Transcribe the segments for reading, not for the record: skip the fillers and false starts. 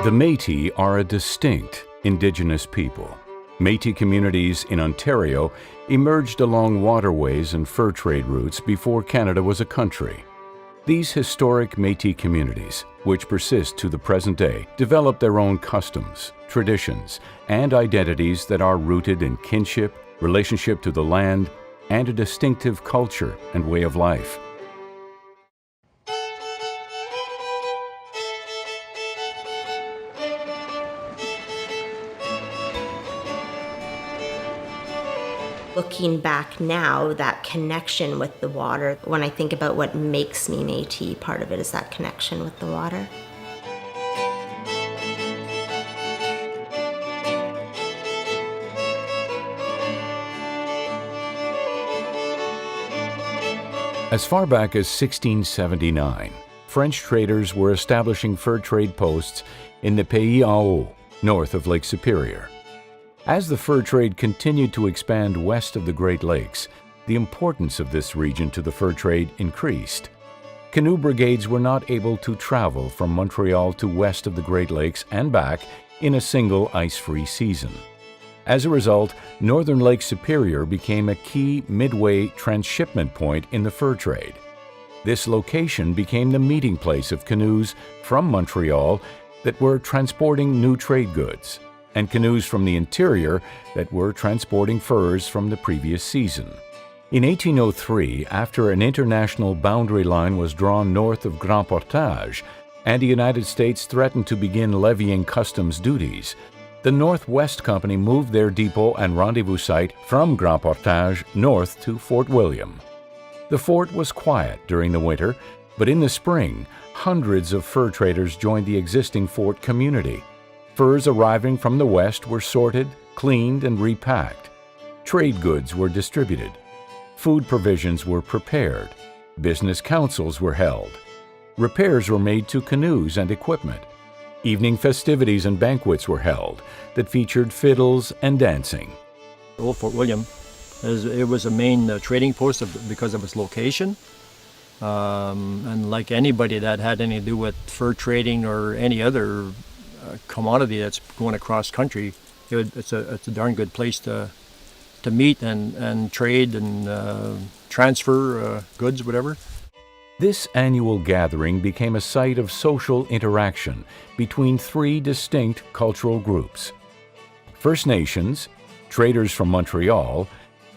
The Métis are a distinct Indigenous people. Métis communities in Ontario emerged along waterways and fur trade routes before Canada was a country. These historic Métis communities, which persist to the present day, developed their own customs, traditions, and identities that are rooted in kinship, relationship to the land, and a distinctive culture and way of life. Looking back now, that connection with the water, when I think about what makes me Métis, part of it is that connection with the water. As far back as 1679, French traders were establishing fur trade posts in the Pays en Haut, north of Lake Superior. As the fur trade continued to expand west of the Great Lakes, the importance of this region to the fur trade increased. Canoe brigades were not able to travel from Montreal to west of the Great Lakes and back in a single ice-free season. As a result, northern Lake Superior became a key midway transshipment point in the fur trade. This location became the meeting place of canoes from Montreal that were transporting new trade goods, and canoes from the interior that were transporting furs from the previous season. In 1803, after an international boundary line was drawn north of Grand Portage and the United States threatened to begin levying customs duties, the Northwest Company moved their depot and rendezvous site from Grand Portage north to Fort William. The fort was quiet during the winter, but in the spring, hundreds of fur traders joined the existing fort community. Furs arriving from the west were sorted, cleaned, and repacked. Trade goods were distributed. Food provisions were prepared. Business councils were held. Repairs were made to canoes and equipment. Evening festivities and banquets were held that featured fiddles and dancing. Old Fort William, it was a main trading post because of its location. And like anybody that had anything to do with fur trading or any other commodity that's going across country, it's a darn good place to meet and trade and transfer goods, whatever. This annual gathering became a site of social interaction between three distinct cultural groups: First Nations, traders from Montreal,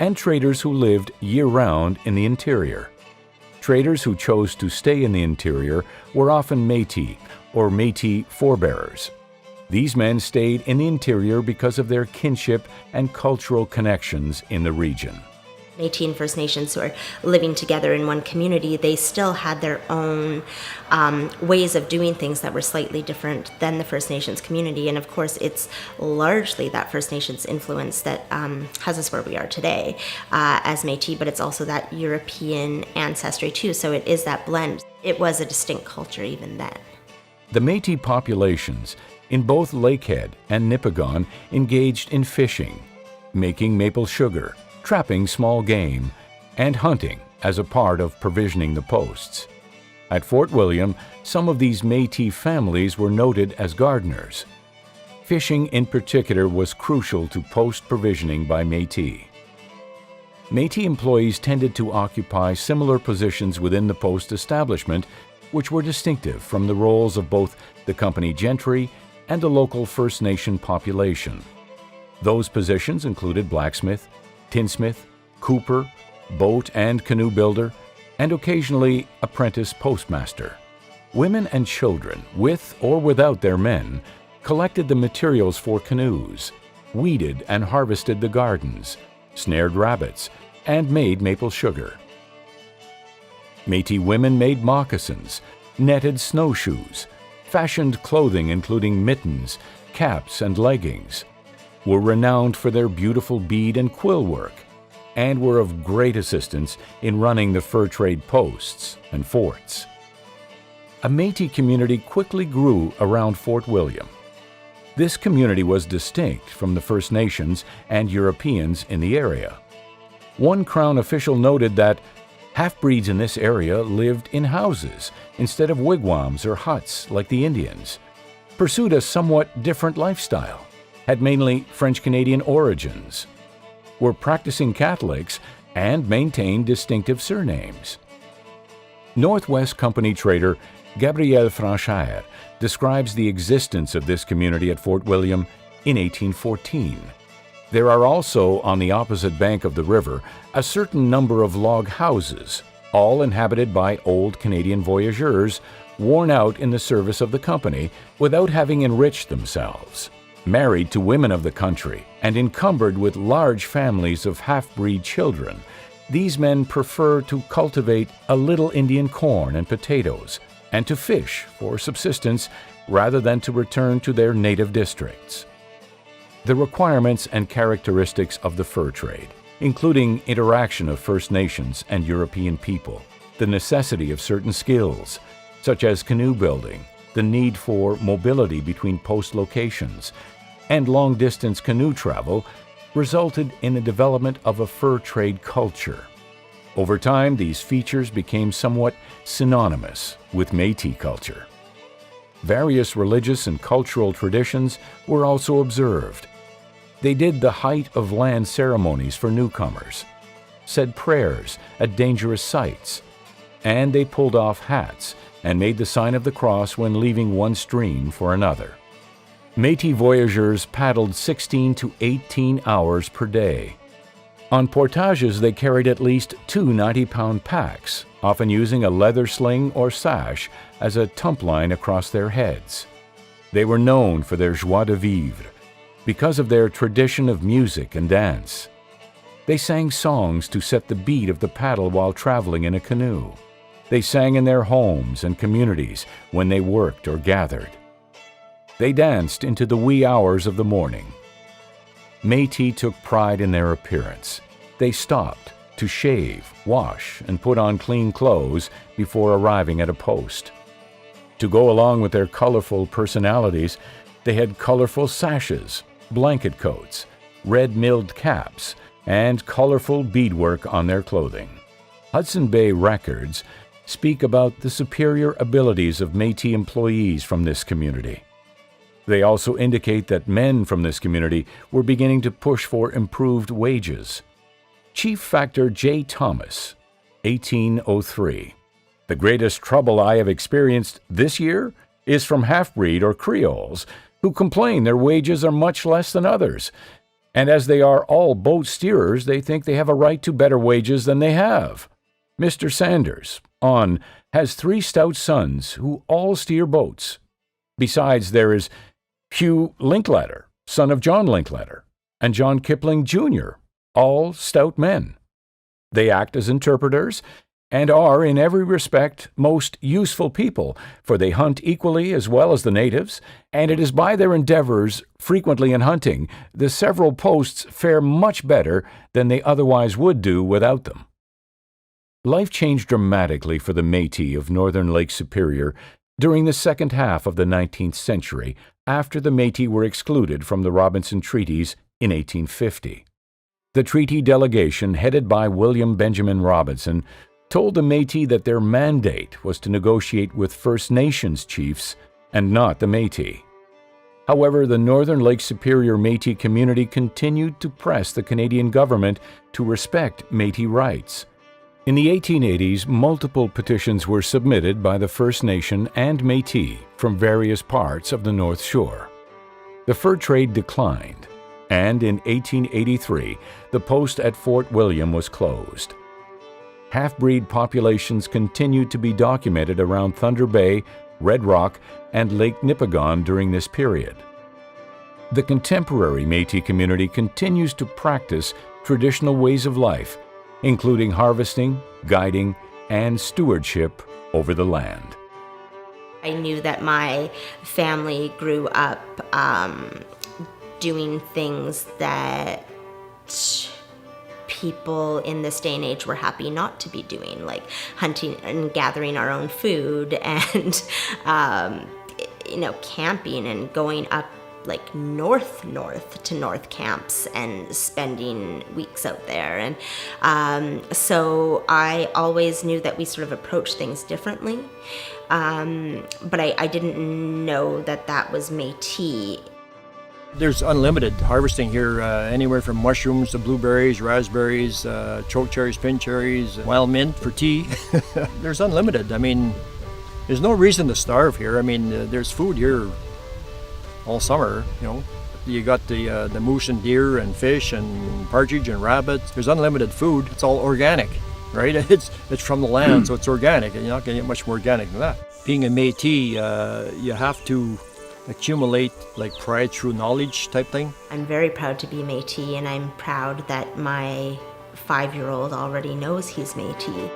and traders who lived year-round in the interior. Traders who chose to stay in the interior were often Métis or Métis forebearers. These men stayed in the interior because of their kinship and cultural connections in the region. Métis and First Nations who are living together in one community, they still had their own ways of doing things that were slightly different than the First Nations community. And of course, it's largely that First Nations influence that has us where we are today as Métis, but it's also that European ancestry too. So it is that blend. It was a distinct culture even then. The Métis populations in both Lakehead and Nipigon engaged in fishing, making maple sugar, trapping small game, and hunting as a part of provisioning the posts. At Fort William, some of these Métis families were noted as gardeners. Fishing in particular was crucial to post provisioning by Métis. Métis employees tended to occupy similar positions within the post establishment, which were distinctive from the roles of both the company gentry and the local First Nation population. Those positions included blacksmith, tinsmith, cooper, boat and canoe builder, and occasionally apprentice postmaster. Women and children, with or without their men, collected the materials for canoes, weeded and harvested the gardens, snared rabbits, and made maple sugar. Métis women made moccasins, netted snowshoes, fashioned clothing including mittens, caps, and leggings, were renowned for their beautiful bead and quill work, and were of great assistance in running the fur trade posts and forts. A Métis community quickly grew around Fort William. This community was distinct from the First Nations and Europeans in the area. One Crown official noted that half-breeds in this area lived in houses instead of wigwams or huts like the Indians. pursued a somewhat different lifestyle, had mainly French-Canadian origins, were practicing Catholics, and maintained distinctive surnames. Northwest Company trader Gabriel Franchère describes the existence of this community at Fort William in 1814. There are also, on the opposite bank of the river, a certain number of log houses, all inhabited by old Canadian voyageurs, worn out in the service of the company without having enriched themselves, married to women of the country, and encumbered with large families of half-breed children. These men prefer to cultivate a little Indian corn and potatoes, and to fish for subsistence rather than to return to their native districts. The requirements and characteristics of the fur trade, including interaction of First Nations and European people, the necessity of certain skills, such as canoe building, the need for mobility between post locations, and long-distance canoe travel, resulted in the development of a fur trade culture. Over time, these features became somewhat synonymous with Métis culture. Various religious and cultural traditions were also observed. They did the height of land ceremonies for newcomers, said prayers at dangerous sites, and they pulled off hats and made the sign of the cross when leaving one stream for another. Métis voyageurs paddled 16 to 18 hours per day. On portages, they carried at least 2 90-pound packs, often using a leather sling or sash as a tump line across their heads. They were known for their joie de vivre, because of their tradition of music and dance. They sang songs to set the beat of the paddle while traveling in a canoe. They sang in their homes and communities when they worked or gathered. They danced into the wee hours of the morning. Métis took pride in their appearance. They stopped to shave, wash, and put on clean clothes before arriving at a post. To go along with their colorful personalities, they had colorful sashes, blanket coats, red milled caps, and colorful beadwork on their clothing. Hudson Bay records speak about the superior abilities of Métis employees from this community. They also indicate that men from this community were beginning to push for improved wages. Chief Factor J. Thomas, 1803. The greatest trouble I have experienced this year is from half-breed or Creoles who complain their wages are much less than others, and as they are all boat steerers, they think they have a right to better wages than they have. Mr. Sanders, on, has 3 stout sons who all steer boats. Besides, there is Hugh Linkletter, son of John Linkletter, and John Kipling, Jr., all stout men. They act as interpreters and are, in every respect, most useful people, for they hunt equally as well as the natives, and it is by their endeavors, frequently in hunting, the several posts fare much better than they otherwise would do without them. Life changed dramatically for the Métis of northern Lake Superior during the second half of the 19th century, after the Métis were excluded from the Robinson Treaties in 1850. The treaty delegation, headed by William Benjamin Robinson, told the Métis that their mandate was to negotiate with First Nations chiefs and not the Métis. However, the northern Lake Superior Métis community continued to press the Canadian government to respect Métis rights. In the 1880s, multiple petitions were submitted by the First Nation and Métis from various parts of the North Shore. The fur trade declined, and in 1883, the post at Fort William was closed. Half-breed populations continued to be documented around Thunder Bay, Red Rock, and Lake Nipigon during this period. The contemporary Métis community continues to practice traditional ways of life, including harvesting, guiding, and stewardship over the land. I knew that my family grew up doing things that people in this day and age were happy not to be doing, like hunting and gathering our own food and, camping and going up, like north to north camps and spending weeks out there. And so I always knew that we sort of approach things differently. But I didn't know that that was Métis. There's unlimited harvesting here, anywhere from mushrooms to blueberries, raspberries, chokecherries, pincherries, wild mint for tea. There's unlimited. I mean, there's no reason to starve here. I mean, there's food here all summer, you know. You got the moose and deer and fish and partridge and rabbits. There's unlimited food. It's all organic, right? It's from the land, so it's organic. And you're not going to get much more organic than that. Being a Métis, you have to accumulate like pride through knowledge type thing. I'm very proud to be Métis, and I'm proud that my 5-year-old already knows he's Métis.